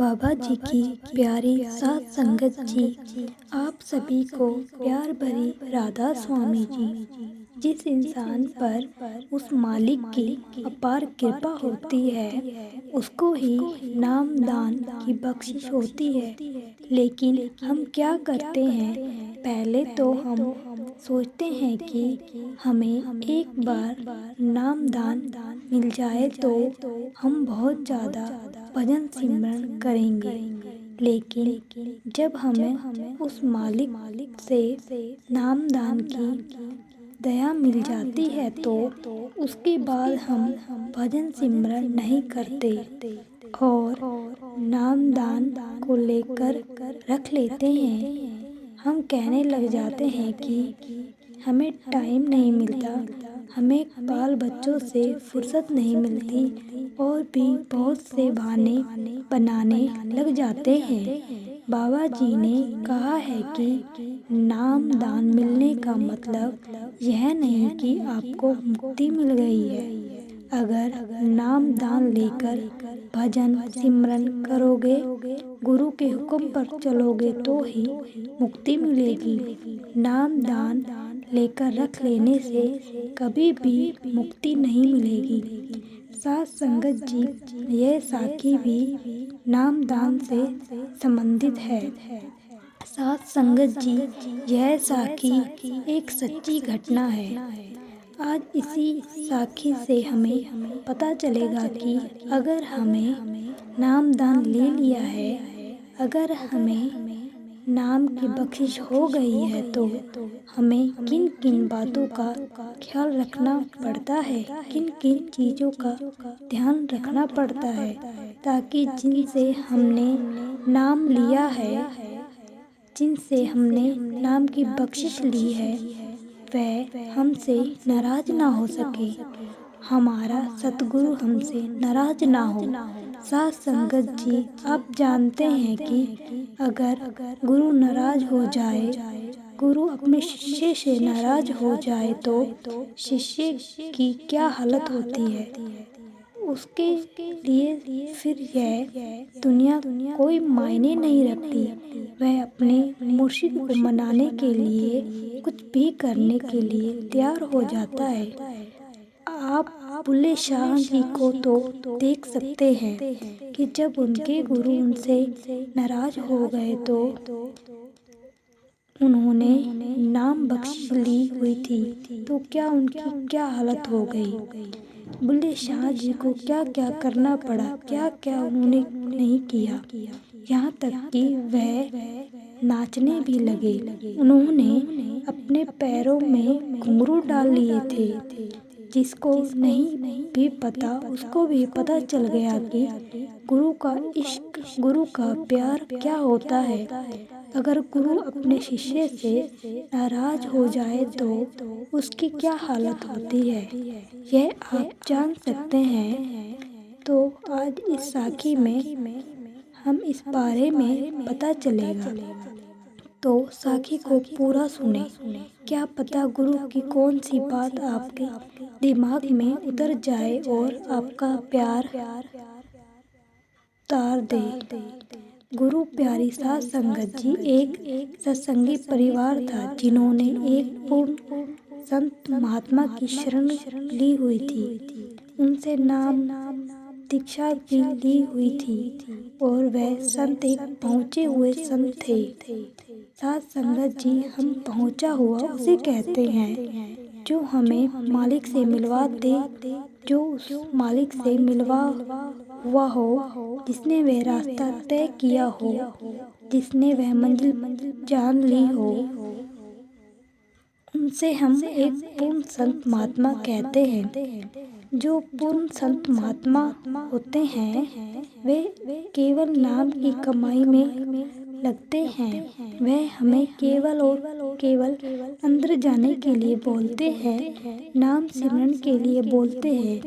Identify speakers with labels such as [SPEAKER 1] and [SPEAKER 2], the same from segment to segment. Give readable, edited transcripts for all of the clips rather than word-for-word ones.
[SPEAKER 1] बाबा जी की प्यारी सात संगत जी, आप सभी को प्यार भरी राधा स्वामी जी। जिस इंसान पर उस मालिक की अपार कृपा होती है उसको ही नाम दान की बख्शिश होती है। लेकिन हम क्या करते हैं, पहले तो हम सोचते हैं कि हमें एक बार नाम दान मिल जाए तो हम बहुत ज़्यादा भजन सिमरन करेंगे। लेकिन जब हमें उस मालिक से नाम दान की दया मिल जाती है तो उसके बाद हम भजन सिमरन नहीं करते और नाम दान को लेकर रख लेते हैं। हम कहने लग जाते हैं कि हमें टाइम नहीं मिलता, हमें बाल बच्चों से फुर्सत नहीं मिलती और भी बहुत से बहाने बनाने लग जाते हैं। बाबा जी ने कहा है कि नाम दान मिलने का मतलब यह नहीं कि आपको मुक्ति मिल गई है। अगर नाम दान लेकर भजन सिमरन करोगे, गुरु के हुक्म पर चलोगे तो ही मुक्ति मिलेगी। नाम दान लेकर रख लेने से कभी भी मुक्ति नहीं मिलेगी। सात संगत जी, यह साखी भी नाम दान से संबंधित है। सात संगत जी, यह साखी एक सच्ची घटना है। आज इसी साखी से हमें पता चलेगा कि अगर हमें नाम दान ले लिया है, अगर हमें नाम की बख्शिश हो गई है तो हमें किन किन बातों का ख्याल रखना पड़ता है, किन किन चीज़ों का ध्यान रखना पड़ता है, ताकि जिनसे हमने नाम लिया है, जिनसे हमने नाम की बख्शिश ली है, वह हमसे नाराज ना हो सके, हमारा सतगुरु हमसे नाराज ना हो। सात संगत जी, आप जानते हैं कि अगर गुरु नाराज हो जाए, गुरु अपने शिष्य से नाराज हो जाए तो शिष्य की क्या हालत होती है। उसके लिए फिर यह दुनिया कोई मायने नहीं रखती। वह अपने मुर्शिद को मनाने के लिए कुछ भी करने के लिए तैयार हो जाता है। आप बुल्ले शाह जी को तो देख सकते हैं कि जब उनके गुरु उनसे नाराज हो गए तो उन्होंने नाम बख्शिश ली हुई थी, तो क्या उनकी क्या हालत हो गई। बुल्ले शाह जी को क्या क्या करना पड़ा, क्या क्या उन्होंने नहीं किया, यहाँ तक कि वह नाचने भी लगे। उन्होंने अपने पैरों में घुंघरू डाल लिए थे। जिसको नहीं भी पता उसको भी पता चल गया कि गुरु का इश्क, गुरु का प्यार क्या होता है। अगर गुरु अपने शिष्य से नाराज हो जाए तो उसकी क्या हालत होती है, यह आप जान सकते हैं। तो आज इस साखी में हम इस बारे में पता चलेगा, तो साखी को पूरा सुने। क्या पता गुरु की कौन सी बात आपके दिमाग में उतर जाए और आपका प्यार उतार दे। गुरु प्यारी सात संगत जी एक सत्संगी परिवार था, जिन्होंने एक पूर्ण संत महात्मा की शरण ली हुई थी। उनसे नाम दीक्षा भी ली हुई थी और वह संत एक पहुँचे हुए संत थे। सात संगत जी, हम पहुँचा हुआ उसे कहते हैं जो हमें मालिक से मिलवा दे, जो उस मालिक से मिलवा हुआ हो, जिसने वह रास्ता तय किया हो, जिसने वह मंजिल जान ली हो, उनसे हम एक पूर्ण संत महात्मा कहते हैं। जो पूर्ण संत महात्मा होते हैं वे केवल नाम की कमाई में लगते हैं। वह हमें केवल और केवल अंदर जाने के लिए बोलते हैं, नाम सिमरन के लिए बोलते हैं,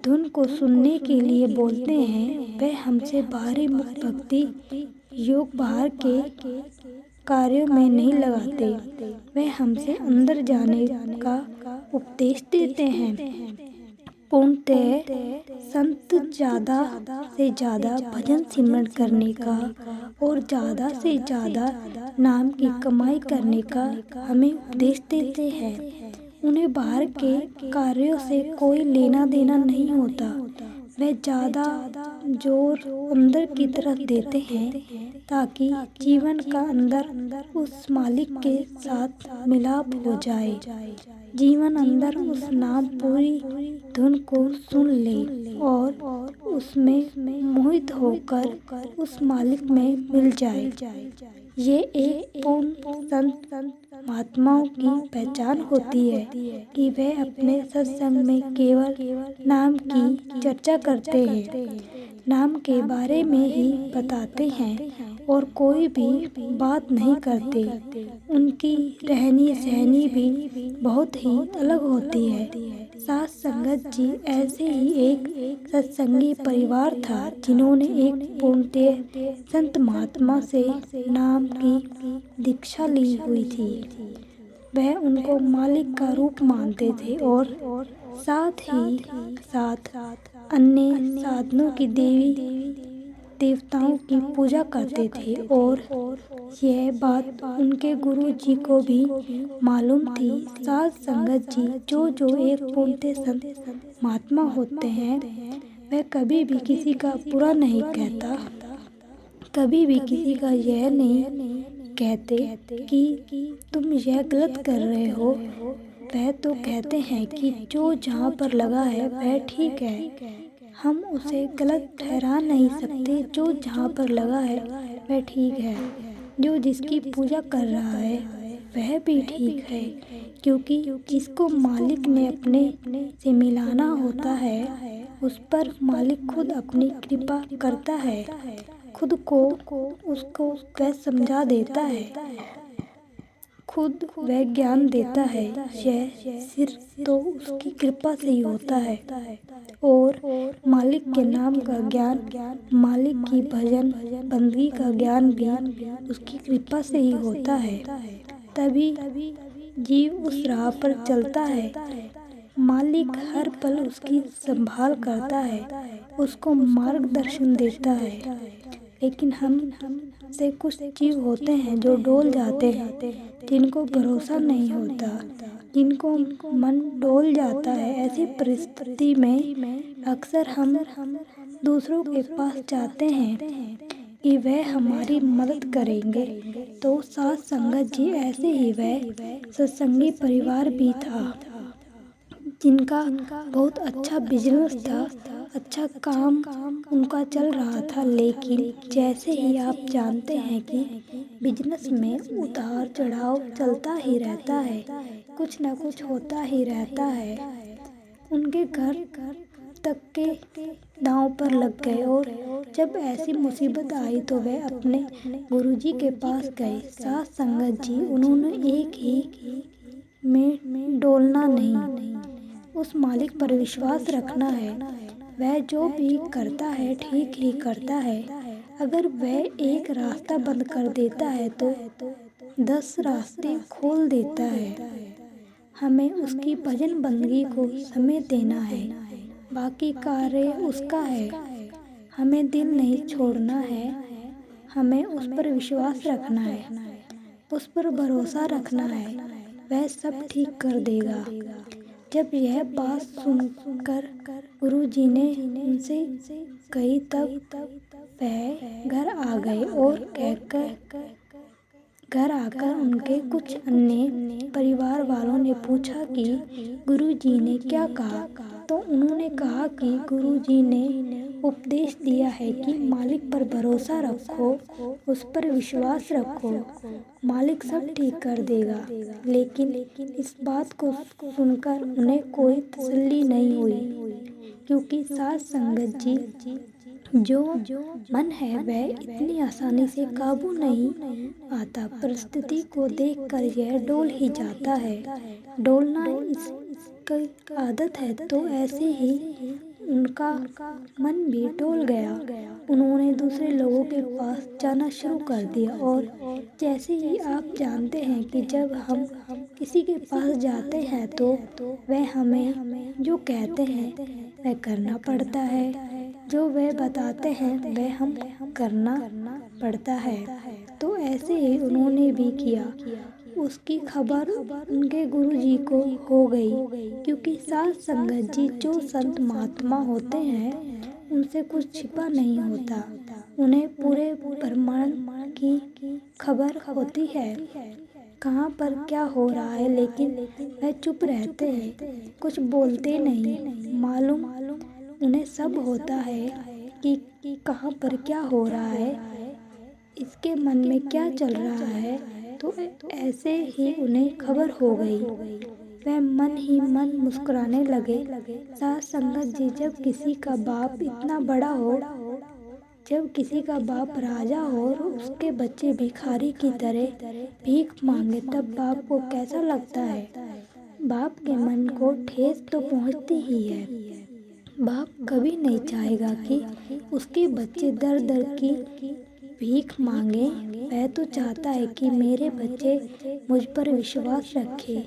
[SPEAKER 1] धुन को सुनने के लिए बोलते हैं। वह हमसे बाहरी मुक्त भक्ति योग बाहर के कार्यों में नहीं लगाते, वह हमसे अंदर जाने का उपदेश देते हैं। पूर्णतः संत ज़्यादा से ज़्यादा भजन सिमरन करने का और ज़्यादा से ज़्यादा नाम की कमाई करने का हमें उपदेश देते हैं। उन्हें बाहर के कार्यों से कोई लेना देना नहीं होता। वे ज़्यादा जोर अंदर की तरफ देते हैं ताकि जीवन का अंदर उस मालिक के साथ मिलाप हो जाए। जीवन अंदर उस नाम पूरी धुन को सुन ले और उसमें मोहित होकर उस मालिक में मिल जाए। ये एक पूर्ण संत महात्माओं की पहचान होती है कि वे अपने सत्संग में केवल नाम की चर्चा करते हैं, नाम के बारे में ही बताते हैं और कोई भी बात नहीं करते। उनकी रहनी सहनी भी बहुत ही अलग होती है। साथ संगत जी ऐसे ही एक सत्संगी परिवार था जिन्होंने एक पूर्णतः संत महात्मा से नाम की दीक्षा ली हुई थी। वह उनको मालिक का रूप मानते थे और साथ ही साथ अन्य साधनों की देवी देवताओं की पूजा करते थे और यह बात उनके गुरु जी को भी मालूम थी। साध संगत जी जो एक पूर्णतः संत महात्मा होते हैं वह कभी भी किसी का बुरा नहीं कहता, कभी भी किसी का यह नहीं कहते कि तुम यह गलत कर रहे हो। वह तो कहते हैं कि जो जहाँ पर लगा है वह ठीक है, हम उसे गलत ठहरा नहीं सकते। जो जहाँ पर लगा है वह ठीक है, जो जिसकी पूजा कर रहा है वह भी ठीक है, क्योंकि जिसको मालिक ने अपने से मिलाना होता है उस पर मालिक खुद अपनी कृपा करता है, खुद को उसको वह समझा देता है, खुद वह ज्ञान देता है। यह सिर्फ तो उसकी कृपा से ही होता है और मालिक के नाम का ज्ञान, मालिक की भजन बंदगी का ज्ञान भी उसकी कृपा से ही होता है। तभी जीव उस राह पर चलता है। मालिक हर पल उसकी संभाल करता है, उसको मार्गदर्शन देता है। लेकिन हम से कुछ जीव होते हैं जो डोल जाते हैं, जिनको भरोसा नहीं होता, जिनको मन डोल जाता है। ऐसी परिस्थिति में अक्सर हम दूसरों के पास जाते हैं कि वह हमारी मदद करेंगे। तो साथ संगत जी ऐसे ही वह सत्संगी परिवार भी था जिनका बहुत अच्छा बिजनेस था, अच्छा काम उनका चल रहा था। लेकिन जैसे ही आप जानते हैं कि बिजनेस में उतार चढ़ाव चलता ही रहता है, कुछ ना कुछ होता ही रहता है। उनके घर तक के दांव पर लग गए और जब ऐसी मुसीबत आई तो वे अपने गुरुजी के पास गए। साथ संगत जी उन्होंने एक ही में डोलना नहीं, उस मालिक पर विश्वास रखना है। वह जो भी करता है ठीक ही करता है। अगर वह एक रास्ता बंद कर देता है तो 10 रास्ते खोल देता है। हमें उसकी भजन बंदगी को समय देना है, बाकी कार्य उसका है। हमें दिल नहीं छोड़ना है, हमें उस पर विश्वास रखना है, उस पर भरोसा रखना है। वह सब ठीक कर देगा। जब यह बात सुनकर गुरुजी ने उनसे कही तब वह घर आ गए और घर आकर उनके कुछ अन्य परिवार वालों ने पूछा कि गुरुजी ने क्या कहा। तो उन्होंने कहा कि गुरुजी ने उपदेश दिया है कि मालिक पर भरोसा रखो, उस पर विश्वास रखो, मालिक सब ठीक कर देगा। लेकिन इस बात को सुनकर उन्हें कोई तसल्ली नहीं हुई, क्योंकि साथ संगत जी जो मन है वह इतनी आसानी से काबू नहीं आता। परिस्थिति को देखकर यह डोल ही जाता है। डोलना इसकी आदत है, तो ऐसे ही उनका मन भी डोल गया। उन्होंने दूसरे लोगों के पास जाना शुरू कर दिया और जैसे ही आप जानते हैं कि जब हम किसी के पास जाते हैं तो वह हमें जो कहते हैं वह करना पड़ता है, जो वह बताते हैं वह हम करना पड़ता है। तो ऐसे ही उन्होंने भी किया। उसकी खबर उनके गुरुजी को हो गई, क्योंकि साध संगत जी जो संत महात्मा होते हैं उनसे कुछ छिपा नहीं होता, उन्हें पूरे ब्रह्मांड की खबर होती है, कहाँ पर क्या हो रहा है, लेकिन वह चुप रहते हैं, कुछ बोलते नहीं। मालूम उन्हें सब होता है कि कहाँ पर क्या हो रहा है, इसके मन में क्या चल रहा है। तो ऐसे ही उन्हें खबर हो गई। वह मन ही मन मुस्कुराने लगे। साध संगत जी, जब किसी का बाप इतना बड़ा हो, जब किसी का बाप राजा हो और उसके बच्चे भिखारी की तरह भीख मांगे, तब बाप को कैसा लगता है। बाप के मन को ठेस तो पहुंचती ही है। बाप कभी नहीं चाहेगा कि उसके बच्चे दर दर की भीख मांगे। वह तो चाहता है कि मेरे बच्चे मुझ पर विश्वास रखें,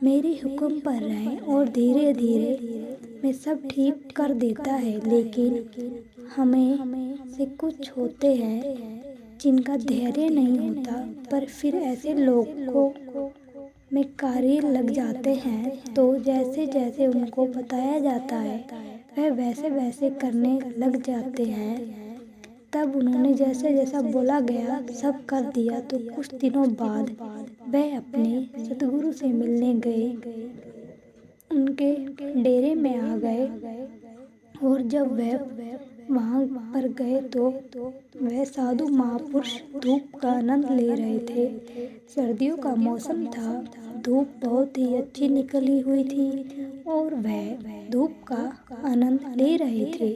[SPEAKER 1] मेरे हुक्म पर रहें और धीरे धीरे मैं सब ठीक कर देता है। लेकिन हमें से कुछ होते हैं जिनका धैर्य नहीं होता, पर फिर ऐसे लोगों में कार्य लग जाते हैं। तो जैसे जैसे उनको बताया जाता है वह वैसे वैसे करने लग जाते हैं। तब उन्होंने जैसे जैसा बोला गया सब कर दिया। तो कुछ दिनों बाद वह अपने सतगुरु से मिलने गए, उनके डेरे में आ गए। और जब वह वहाँ पर गए तो वह साधु महापुरुष धूप का आनंद ले रहे थे। सर्दियों का मौसम था, धूप बहुत ही अच्छी निकली हुई थी और वह धूप का आनंद ले रहे थे।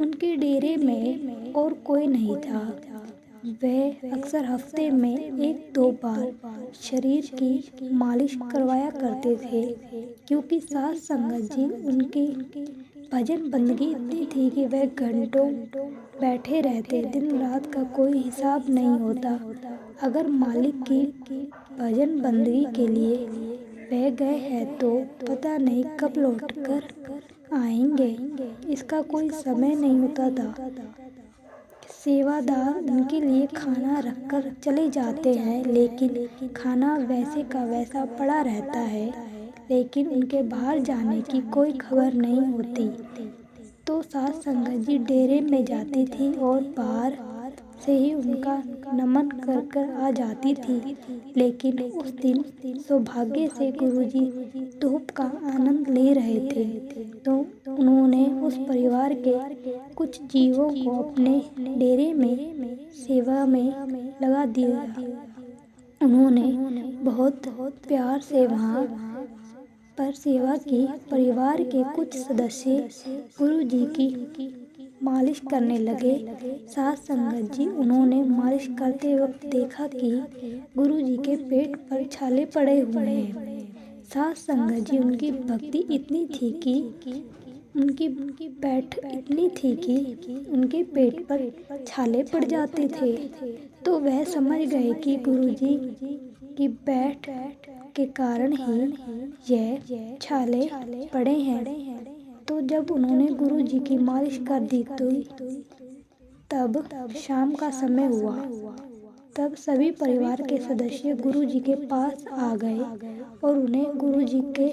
[SPEAKER 1] उनके डेरे में और कोई नहीं था। वह अक्सर हफ्ते में 1-2 बार शरीर की मालिश करवाया करते थे, क्योंकि साध संगत जी उनकी भजन बंदगी इतनी थी कि वह घंटों बैठे रहते। दिन रात का कोई हिसाब नहीं होता। अगर मालिक की भजन बंदगी के लिए वह गए हैं तो पता नहीं कब लौटकर आएंगे, इसका कोई समय नहीं होता था। सेवादार उनके लिए खाना रखकर चले जाते हैं, लेकिन खाना वैसे का वैसा पड़ा रहता है, लेकिन उनके बाहर जाने की कोई खबर नहीं होती। तो साध संगत जी डेरे में जाती थी और बाहर से ही उनका नमन कर कर आ जाती थी। लेकिन उस दिन सौभाग्य से गुरुजी धूप का आनंद ले रहे थे, तो उन्होंने उस परिवार के कुछ जीवों को अपने डेरे में सेवा में लगा दिया। उन्होंने बहुत प्यार से वहाँ पर सेवा की। परिवार के कुछ सदस्य गुरुजी की मालिश करने लगे। साध संगत जी, उन्होंने मालिश करते वक्त देखा कि गुरुजी के पेट पर छाले पड़े हुए हैं। साध संगत जी, उनकी भक्ति इतनी थी कि उनकी पैठ इतनी थी कि उनके पेट पर छाले पड़ जाते थे। तो वह समझ गए कि गुरुजी की पैठ के कारण ही यह छाले पड़े हैं। तो जब उन्होंने गुरुजी की मालिश कर दी तो तब शाम का समय हुआ। तब सभी परिवार के सदस्य गुरुजी के पास आ गए और उन्हें गुरुजी के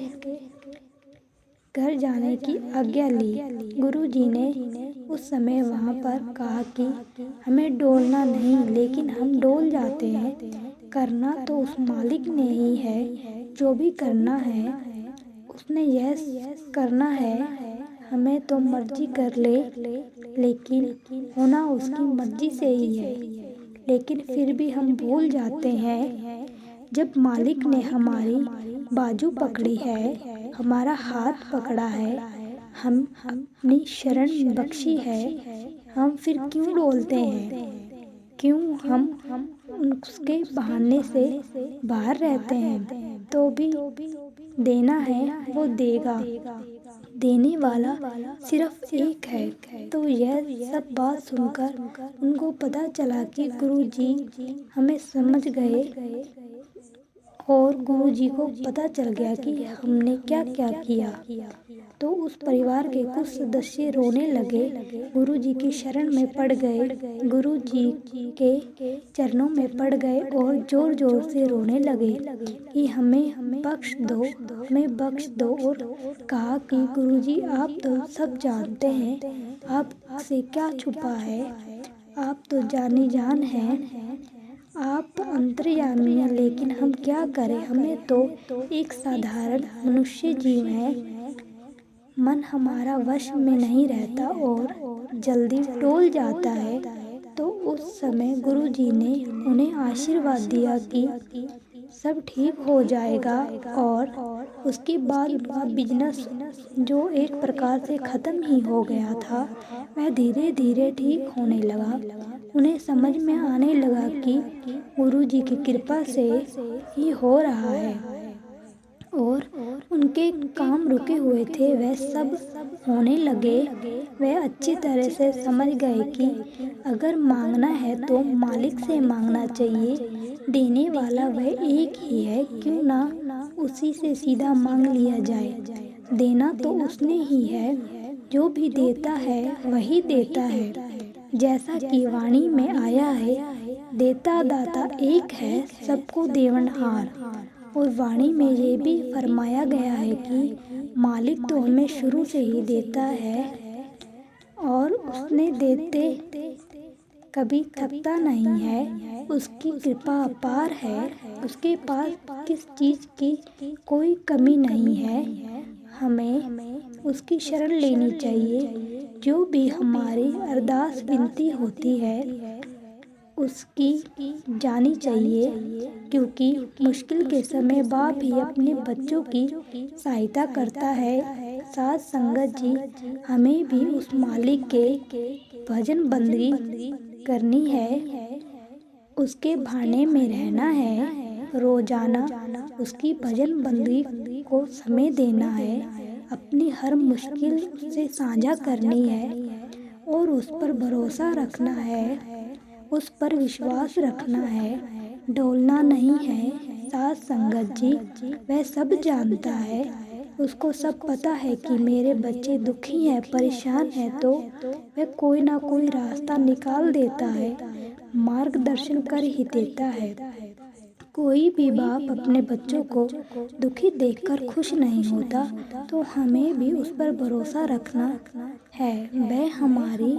[SPEAKER 1] घर जाने की आज्ञा ली। गुरुजी ने उस समय वहाँ पर कहा कि हमें डोलना नहीं, लेकिन हम डोल जाते हैं। करना तो उस मालिक ने ही है, जो भी करना है उसने यह करना है। हमें तो मर्जी कर ले, लेकिन होना उसकी मर्जी से ही है। लेकिन फिर भी हम भूल जाते हैं, जब मालिक ने हमारी बाजू पकड़ी है, हमारा हाथ पकड़ा है, हम अपनी शरण बख्शी है, हम फिर क्यों डोलते हैं? क्यों हम उसके बहाने से बाहर रहते हैं? तो भी देना है वो देगा, देने वाला सिर्फ एक है। तो यह सब बात सुनकर उनको पता चला कि गुरुजी हमें समझ गए और गुरुजी को पता चल गया कि हमने क्या क्या किया। तो उस परिवार के कुछ सदस्य रोने लगे, गुरु जी की शरण में पड़ गए, गुरु जी के चरणों में पड़ गए और जोर जोर से रोने लगे कि हमें बख्श दो, हमें बख्श दो। और कहा कि गुरु जी आप तो सब जानते हैं, आपसे क्या छुपा है, आप तो जानी जान हैं, आप अंतर्यामी हैं, लेकिन हम क्या करें, हमें तो एक साधारण मनुष्य जीव हैं, मन हमारा वश में नहीं रहता और जल्दी डोल जाता है। तो उस समय गुरु जी ने उन्हें आशीर्वाद दिया कि सब ठीक हो जाएगा। और उसके बाद उनका बिजनेस जो एक प्रकार से ख़त्म ही हो गया था, वह धीरे धीरे ठीक होने लगा। उन्हें समझ में आने लगा कि गुरु जी की कृपा से ही हो रहा है और उनके काम रुके हुए थे वह सब होने लगे। वह अच्छी तरह से समझ गए कि अगर मांगना है तो मालिक से मांगना चाहिए, देने वाला वह एक ही है, क्यों ना उसी से सीधा मांग लिया जाए। देना तो उसने ही है, जो भी देता है वही देता है। जैसा कि वाणी में आया है, देता दाता एक है, सबको देवनहार। और वाणी में ये भी फरमाया गया है कि मालिक तो हमें शुरू से ही देता है और उसने देते कभी थकता नहीं है, उसकी कृपा अपार है, उसके पास किस चीज़ की कोई कमी नहीं है। हमें उसकी शरण लेनी चाहिए, जो भी हमारी अरदास विनती होती है उसकी जानी चाहिए, क्योंकि मुश्किल के समय बाप ही अपने बच्चों की सहायता करता है। साथ संगत जी, हमें भी उस मालिक के भजन बंदगी करनी है, उसके भाने में रहना है, रोजाना उसकी भजन बंदगी को समय देना है, अपनी हर मुश्किल उससे साझा करनी है और उस पर भरोसा रखना है, उस पर विश्वास रखना है, डोलना नहीं है। साथ संगत जी, वह सब जानता है, उसको सब पता है कि मेरे बच्चे दुखी हैं, परेशान हैं, तो वह कोई ना कोई रास्ता निकाल देता है, मार्गदर्शन कर ही देता है। कोई भी बाप अपने बच्चों को दुखी देखकर खुश नहीं होता, तो हमें भी उस पर भरोसा रखना है। वह हमारी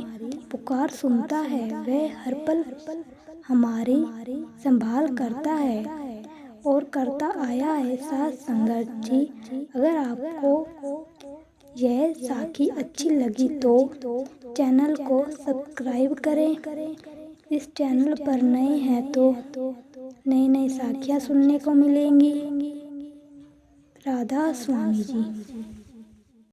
[SPEAKER 1] पुकार सुनता है, वह हर पल हमारी संभाल करता है और करता आया है। साथ संगत जी, अगर आपको यह साखी अच्छी लगी तो चैनल को सब्सक्राइब करें। इस चैनल पर नए हैं तो नई नई साखियाँ सुनने को मिलेंगी। राधा स्वामी जी।